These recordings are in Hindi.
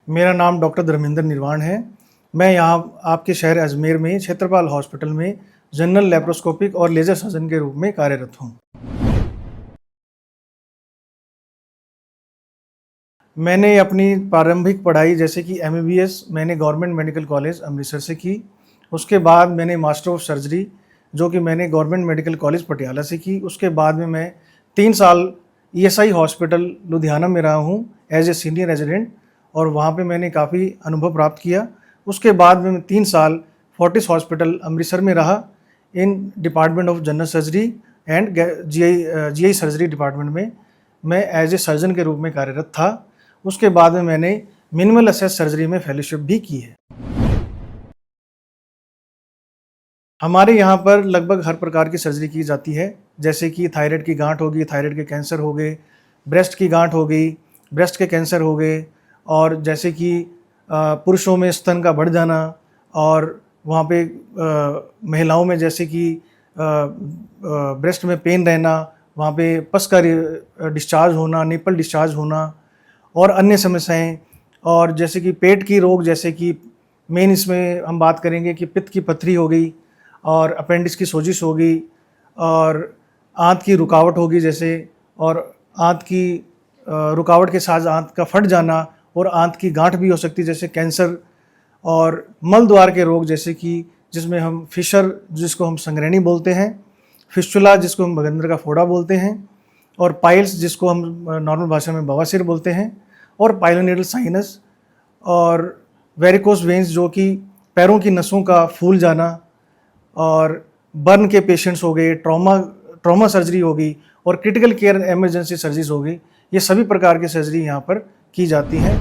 मेरा नाम डॉक्टर धर्मेंद्र निर्वाण है। मैं यहाँ आपके शहर अजमेर में क्षेत्रपाल हॉस्पिटल में जनरल लैप्रोस्कोपिक और लेज़र सर्जन के रूप में कार्यरत हूँ। मैंने अपनी प्रारंभिक पढ़ाई जैसे कि एमबीबीएस मैंने गवर्नमेंट मेडिकल कॉलेज अमृतसर से की। उसके बाद मैंने मास्टर ऑफ सर्जरी जो कि मैंने गवर्नमेंट मेडिकल कॉलेज पटियाला से की। उसके बाद में मैं 3 साल ईएसआई हॉस्पिटल लुधियाना में रहा हूँ एज ए सीनियर रेजिडेंट और वहाँ पे मैंने काफ़ी अनुभव प्राप्त किया। उसके बाद में मैं 3 साल फोर्टिस हॉस्पिटल अमृतसर में रहा in department of general surgery and GI surgery department में मैं एज ए सर्जन के रूप में कार्यरत था। उसके बाद में मैंने मिनिमल असेस सर्जरी में फेलोशिप भी की है। हमारे यहाँ पर लगभग हर प्रकार की सर्जरी की जाती है, जैसे कि थायराइड की गांठ होगी, थायराइड के कैंसर हो गए, ब्रेस्ट की गांठ हो गई, ब्रेस्ट के कैंसर हो गए, और जैसे कि पुरुषों में स्तन का बढ़ जाना, और वहाँ पे महिलाओं में जैसे कि ब्रेस्ट में पेन रहना, वहाँ पे पस का डिस्चार्ज होना, निपल डिस्चार्ज होना और अन्य समस्याएं, और जैसे कि पेट की रोग, जैसे कि मेन इसमें हम बात करेंगे कि पित्त की पथरी हो गई और अपेंडिक्स की सोजिश हो गई और आंत की रुकावट होगी जैसे, और आंत की रुकावट के साथ आंत का फट जाना और आंत की गांठ भी हो सकती है जैसे कैंसर, और मल द्वार के रोग जैसे कि जिसमें हम फिशर जिसको हम संग्रहणी बोलते हैं, फिस्टुला जिसको हम भगंदर का फोड़ा बोलते हैं, और पाइल्स जिसको हम नॉर्मल भाषा में बवासीर बोलते हैं, और पाइलोनेडल साइनस, और वेरिकोस वेन्स जो कि पैरों की नसों का फूल जाना, और बर्न के पेशेंट्स हो गए, ट्रॉमा सर्जरी हो गई, और क्रिटिकल केयर इमरजेंसी सर्जरीज हो गई। ये सभी प्रकार की सर्जरी यहाँ पर की जाती हैं।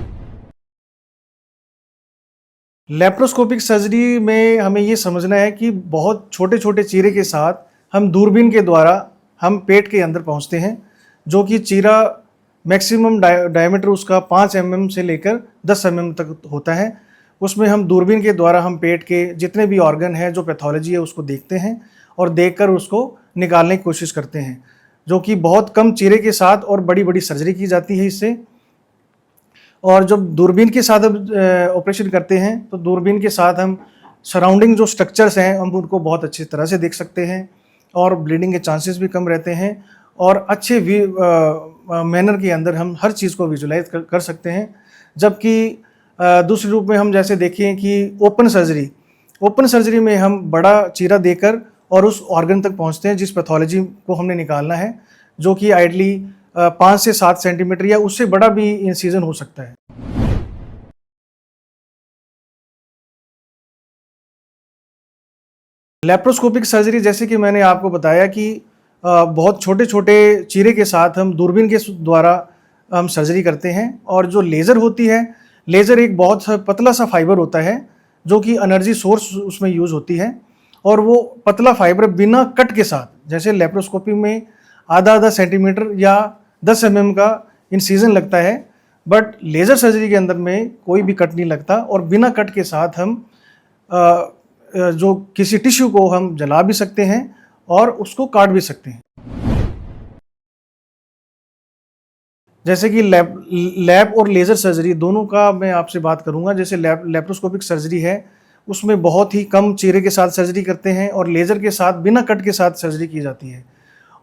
लेप्रोस्कोपिक सर्जरी में हमें ये समझना है कि बहुत छोटे छोटे चीरे के साथ हम दूरबीन के द्वारा हम पेट के अंदर पहुँचते हैं, जो कि चीरा मैक्सिमम डायमीटर उसका 5 mm से लेकर 10 mm तक होता है। उसमें हम दूरबीन के द्वारा हम पेट के जितने भी ऑर्गन है, जो पैथोलॉजी है, उसको देखते हैं और देखकर उसको निकालने की कोशिश करते हैं, जो कि बहुत कम चीरे के साथ और बड़ी बड़ी सर्जरी की जाती है इससे। और जब दूरबीन के साथ ऑपरेशन करते हैं तो दूरबीन के साथ हम सराउंडिंग जो स्ट्रक्चर्स हैं हम उनको बहुत अच्छी तरह से देख सकते हैं, और ब्लीडिंग के चांसेस भी कम रहते हैं, और अच्छे मैनर के अंदर हम हर चीज़ को विजुलाइज कर सकते हैं। जबकि दूसरे रूप में हम जैसे देखें कि ओपन सर्जरी में हम बड़ा चीरा देकर और उस ऑर्गन तक पहुंचते हैं जिस पैथोलॉजी को हमने निकालना है, जो कि आइडली 5 से 7 सेंटीमीटर या उससे बड़ा भी इंसिजन हो सकता है। लेप्रोस्कोपिक सर्जरी जैसे कि मैंने आपको बताया कि बहुत छोटे छोटे चीरे के साथ हम दूरबीन के द्वारा हम सर्जरी करते हैं, और जो लेज़र होती है, लेज़र एक बहुत पतला सा फाइबर होता है जो कि एनर्जी सोर्स उसमें यूज़ होती है, और वो पतला फाइबर बिना कट के साथ, जैसे लेप्रोस्कोपी में आधा सेंटीमीटर या 10 mm का इंसिजन लगता है, बट लेज़र सर्जरी के अंदर में कोई भी कट नहीं लगता, और बिना कट के साथ हम जो किसी टिश्यू को हम जला भी सकते हैं और उसको काट भी सकते हैं। जैसे कि लैप और लेज़र सर्जरी दोनों का मैं आपसे बात करूंगा। जैसे लेप्रोस्कोपिक सर्जरी है, उसमें बहुत ही कम चीरे के साथ सर्जरी करते हैं, और लेज़र के साथ बिना कट के साथ सर्जरी की जाती है।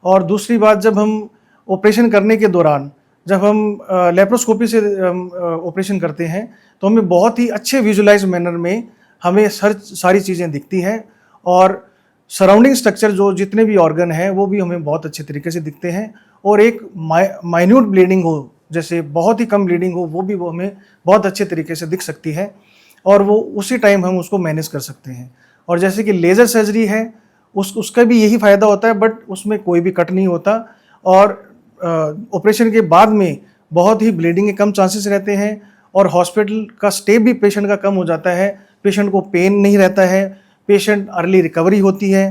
और दूसरी बात, जब हम ऑपरेशन करने के दौरान जब हम लेप्रोस्कोपी से ऑपरेशन करते हैं तो हमें बहुत ही अच्छे विजुलाइज मैनर में हमें सारी चीज़ें दिखती हैं, और सराउंडिंग स्ट्रक्चर जो जितने भी ऑर्गन हैं वो भी हमें बहुत अच्छे तरीके से दिखते हैं, और एक माइन्यूट ब्लीडिंग हो, जैसे बहुत ही कम ब्लीडिंग हो, वो हमें बहुत अच्छे तरीके से दिख सकती है, और वो उसी टाइम हम उसको मैनेज कर सकते हैं। और जैसे कि लेज़र सर्जरी है, उसका भी यही फ़ायदा होता है, बट उसमें कोई भी कट नहीं होता, और ऑपरेशन के बाद में बहुत ही ब्लीडिंग के कम चांसेस रहते हैं, और हॉस्पिटल का स्टे भी पेशेंट का कम हो जाता है, पेशेंट को पेन नहीं रहता है, पेशेंट अर्ली रिकवरी होती है,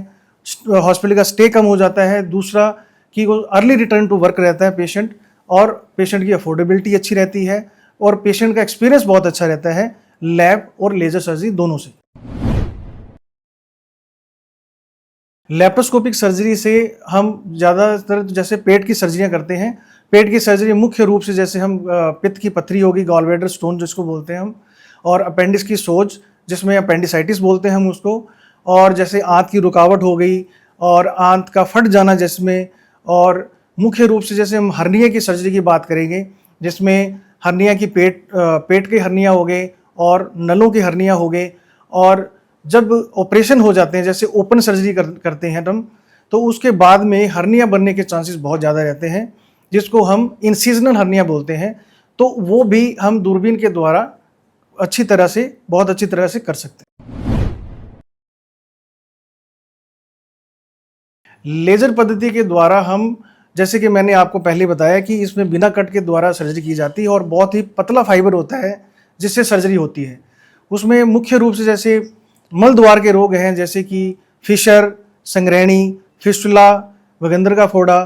हॉस्पिटल का स्टे कम हो जाता है। दूसरा कि वो अर्ली रिटर्न टू वर्क रहता है पेशेंट, और पेशेंट की अफोर्डेबिलिटी अच्छी रहती है, और पेशेंट का एक्सपीरियंस बहुत अच्छा रहता है लैब और लेज़र सर्जरी दोनों से। लेप्रोस्कोपिक सर्जरी से हम ज़्यादातर जैसे पेट की सर्जरियाँ करते हैं, पेट की सर्जरी मुख्य रूप से जैसे हम पित्त की पथरी होगी, गॉल ब्लैडर स्टोन जिसको बोलते हैं हम, और अपेंडिक्स की सोज जिसमें अपेंडिसाइटिस बोलते हैं हम उसको, और जैसे आंत की रुकावट हो गई और आंत का फट जाना जिसमें, और मुख्य रूप से जैसे हम हर्निया की सर्जरी की बात करेंगे जिसमें हर्निया की पेट के हर्निया हो गए और नलों की हर्निया हो गए, और जब ऑपरेशन हो जाते हैं जैसे ओपन सर्जरी करते हैं हम, तो उसके बाद में हर्निया बनने के चांसेस बहुत ज़्यादा रहते हैं जिसको हम इंसिजनल हर्निया बोलते हैं। तो वो भी हम दूरबीन के द्वारा बहुत अच्छी तरह से कर सकते हैं। लेजर पद्धति के द्वारा हम, जैसे कि मैंने आपको पहले बताया कि इसमें बिना कट के द्वारा सर्जरी की जाती है और बहुत ही पतला फाइबर होता है जिससे सर्जरी होती है। उसमें मुख्य रूप से जैसे मल द्वार के रोग हैं जैसे कि फिशर, संग्रहणी, फिस्टुला, वगंदर का फोड़ा,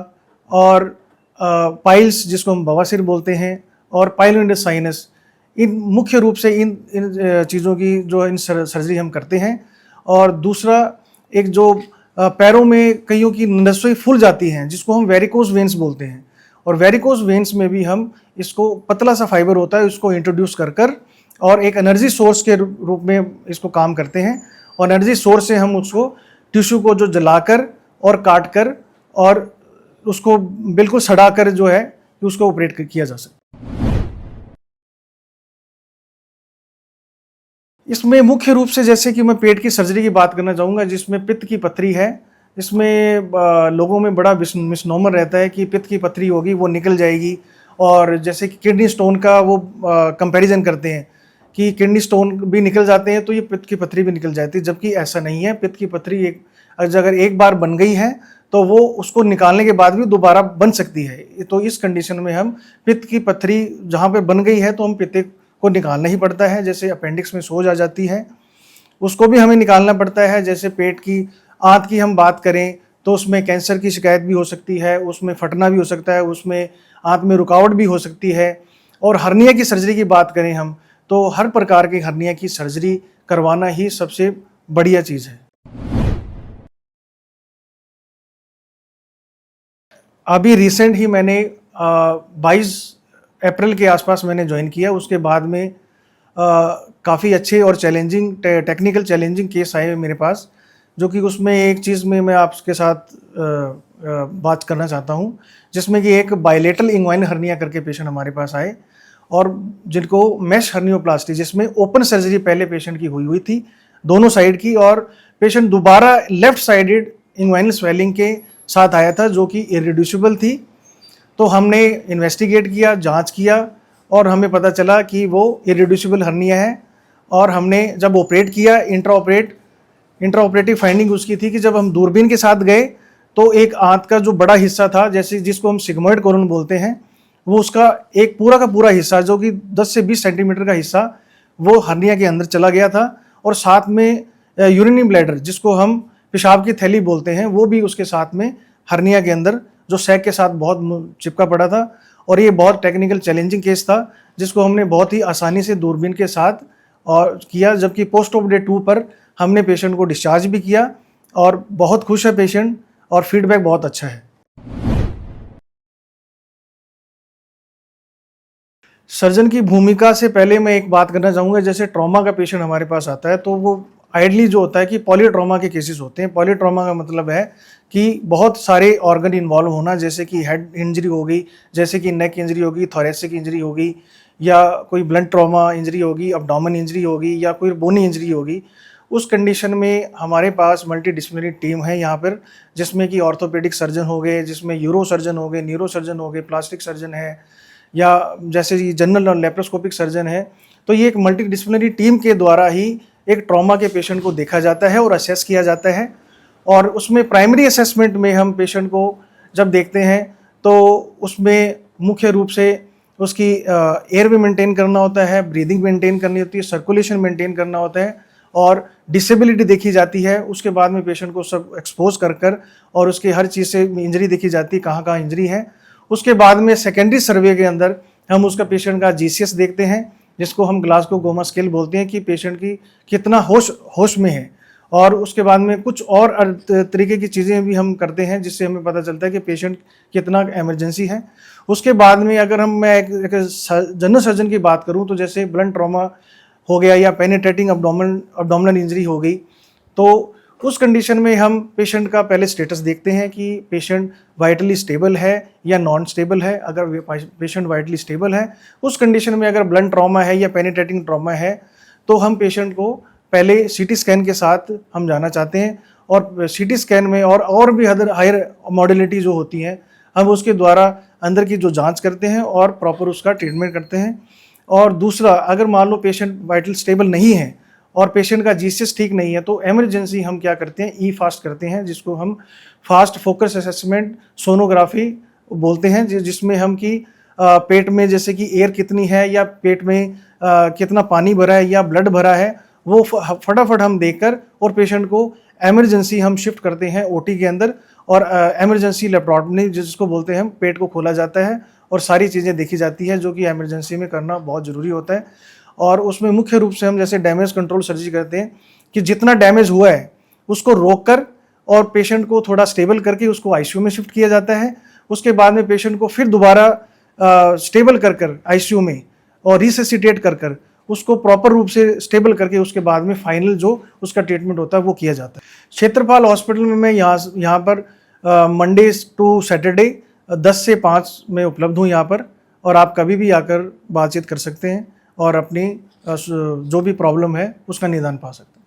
और पाइल्स जिसको हम बवासीर बोलते हैं, और पाइलोइडस साइनस, इन मुख्य रूप से इन चीज़ों की जो इन सर्जरी हम करते हैं। और दूसरा एक जो पैरों में कईयों की नसों फूल जाती हैं जिसको हम वेरिकोज वेन्स बोलते हैं, और वेरिकोज वेन्स में भी हम इसको पतला सा फाइबर होता है उसको इंट्रोड्यूस कर और एक एनर्जी सोर्स के रूप में इसको काम करते हैं, और एनर्जी सोर्स से हम उसको टिश्यू को जो जलाकर और काटकर और उसको बिल्कुल सड़ाकर जो है उसको ऑपरेट किया जा सकता है। इसमें मुख्य रूप से जैसे कि मैं पेट की सर्जरी की बात करना चाहूँगा जिसमें पित्त की पथरी है। इसमें लोगों में बड़ा मिसनोमर रहता है कि पित्त की पथरी होगी वो निकल जाएगी, और जैसे कि किडनी स्टोन का वो कंपैरिजन करते हैं कि किडनी स्टोन भी निकल जाते हैं तो ये पित्त की पथरी भी निकल जाती है, जबकि ऐसा नहीं है। पित्त की पथरी अगर एक बार बन गई है तो वो उसको निकालने के बाद भी दोबारा बन सकती है। तो इस कंडीशन में हम पित्त की पथरी जहाँ पे बन गई है तो हम पित्त को निकालना ही पड़ता है। जैसे अपेंडिक्स में सोज आ जाती है उसको भी हमें निकालना पड़ता है। जैसे पेट की आंत की हम बात करें तो उसमें कैंसर की शिकायत भी हो सकती है, उसमें फटना भी हो सकता है, उसमें आंत में रुकावट भी हो सकती है। और हर्निया की सर्जरी की बात करें हम तो हर प्रकार की हर्निया की सर्जरी करवाना ही सबसे बढ़िया चीज़ है। अभी रिसेंट ही मैंने 22 अप्रैल के आसपास मैंने ज्वाइन किया। उसके बाद में काफ़ी अच्छे और टेक्निकल चैलेंजिंग केस आए मेरे पास, जो कि उसमें एक चीज़ में मैं आपके साथ बात करना चाहता हूँ, जिसमें कि एक बायलेटरल इंग्वाइन हर्निया करके पेशेंट हमारे पास आए और जिनको मैश हर्नियोप्लास्टी, जिसमें ओपन सर्जरी पहले पेशेंट की हुई थी दोनों साइड की, और पेशेंट दोबारा लेफ्ट साइडेड इंग्वाइनल स्वेलिंग के साथ आया था जो कि इरिड्यूसिबल थी। तो हमने इन्वेस्टिगेट किया, जांच किया और हमें पता चला कि वो इरिड्यूसिबल हर्निया है। और हमने जब ऑपरेट किया, इंट्राऑपरेटिव फाइंडिंग उसकी थी कि जब हम दूरबीन के साथ गए तो एक आंत का जो बड़ा हिस्सा था, जैसे जिसको हम सिग्मोइड कोलन बोलते हैं, वो उसका एक पूरा का पूरा हिस्सा जो कि 10 से 20 सेंटीमीटर का हिस्सा वो हर्निया के अंदर चला गया था। और साथ में यूरिनी ब्लैडर जिसको हम पेशाब की थैली बोलते हैं वो भी उसके साथ में हर्निया के अंदर जो सैक के साथ बहुत चिपका पड़ा था। और ये बहुत टेक्निकल चैलेंजिंग केस था जिसको हमने बहुत ही आसानी से दूरबीन के साथ और किया, जबकि पोस्ट ऑफ डे 2 पर हमने पेशेंट को डिस्चार्ज भी किया और बहुत खुश है पेशेंट और फीडबैक बहुत अच्छा है। सर्जन की भूमिका से पहले मैं एक बात करना चाहूँगा। जैसे ट्रॉमा का पेशेंट हमारे पास आता है तो वो आइडली जो होता है कि पॉलीट्रॉमा के केसेस होते हैं। पॉलीट्रॉमा का मतलब है कि बहुत सारे ऑर्गन इन्वॉल्व होना, जैसे कि हेड इंजरी होगी, जैसे कि नेक इंजरी होगी, थोरेसिक इंजरी होगी, या कोई ब्लंट ट्रॉमा इंजरी होगी, अब्डोमेन इंजरी होगी, या कोई बोनी इंजरी होगी। उस कंडीशन में हमारे पास मल्टी डिसिप्लिनरी टीम है यहाँ पर, जिसमें कि ऑर्थोपेडिक सर्जन हो गए, जिसमें यूरो सर्जन हो गए, न्यूरो सर्जन हो गए, प्लास्टिक सर्जन है, या जैसे कि जनरल और लेप्रोस्कोपिक सर्जन है। तो ये एक मल्टी डिसिप्लिनरी टीम के द्वारा ही एक ट्रॉमा के पेशेंट को देखा जाता है और असेस किया जाता है। और उसमें प्राइमरी असेसमेंट में हम पेशेंट को जब देखते हैं तो उसमें मुख्य रूप से उसकी एयर भी मेंटेन करना होता है, ब्रीदिंग मेंटेन करनी होती है, सर्कुलेशन मेंटेन करना होता है और डिसेबिलिटी देखी जाती है। उसके बाद में पेशेंट को सब एक्सपोज कर और उसकी हर चीज़ से इंजरी देखी जाती है, कहाँ कहाँ इंजरी है। उसके बाद में सेकेंडरी सर्वे के अंदर हम उसका पेशेंट का जीसीएस देखते हैं, जिसको हम ग्लासगो गोमा स्केल बोलते हैं कि पेशेंट की कितना होश में है। और उसके बाद में कुछ और तरीके की चीज़ें भी हम करते हैं जिससे हमें पता चलता है कि पेशेंट कितना इमरजेंसी है। उसके बाद में अगर मैं एक जनरल सर्जन की बात करूं तो जैसे ब्लंट ट्रॉमा हो गया या पेनिट्रेटिंग अब्डोमिनल इंजरी हो गई, तो उस कंडीशन में हम पेशेंट का पहले स्टेटस देखते हैं कि पेशेंट वाइटली स्टेबल है या नॉन स्टेबल है। अगर पेशेंट वाइटली स्टेबल है, उस कंडीशन में अगर ब्लंट ट्रॉमा है या पेनिट्रेटिंग ट्रॉमा है, तो हम पेशेंट को पहले सीटी स्कैन के साथ हम जाना चाहते हैं, और सीटी स्कैन में और भी अदर हायर मॉडलिटी जो होती हैं, हम उसके द्वारा अंदर की जो जांच करते हैं और प्रॉपर उसका ट्रीटमेंट करते हैं। और दूसरा, अगर मान लो पेशेंट वाइटल स्टेबल नहीं है और पेशेंट का जीसीएस ठीक नहीं है, तो इमरजेंसी हम क्या करते हैं, ई फास्ट करते हैं, जिसको हम फास्ट फोकस असेसमेंट सोनोग्राफी बोलते हैं, जिसमें हम कि पेट में जैसे कि एयर कितनी है या पेट में कितना पानी भरा है या ब्लड भरा है, वो फटाफट हम देखकर और पेशेंट को इमरजेंसी हम शिफ्ट करते हैं ओटी के अंदर, और इमरजेंसी लेप्रोटमी जिसको बोलते हैं, हम पेट को खोला जाता है और सारी चीज़ें देखी जाती है, जो कि इमरजेंसी में करना बहुत ज़रूरी होता है। और उसमें मुख्य रूप से हम जैसे डैमेज कंट्रोल सर्जरी करते हैं कि जितना डैमेज हुआ है उसको रोककर और पेशेंट को थोड़ा स्टेबल करके उसको आईसीयू में शिफ्ट किया जाता है। उसके बाद में पेशेंट को फिर दोबारा स्टेबल कर आईसीयू में और रिससिटेट कर उसको प्रॉपर रूप से स्टेबल करके उसके बाद में फाइनल जो उसका ट्रीटमेंट होता है वो किया जाता है। क्षेत्रपाल हॉस्पिटल में मैं यहाँ पर मंडे टू सैटरडे 10 से 5 में उपलब्ध हूँ यहाँ पर, और आप कभी भी आकर बातचीत कर सकते हैं और अपनी जो भी प्रॉब्लम है उसका निदान पा सकते हैं।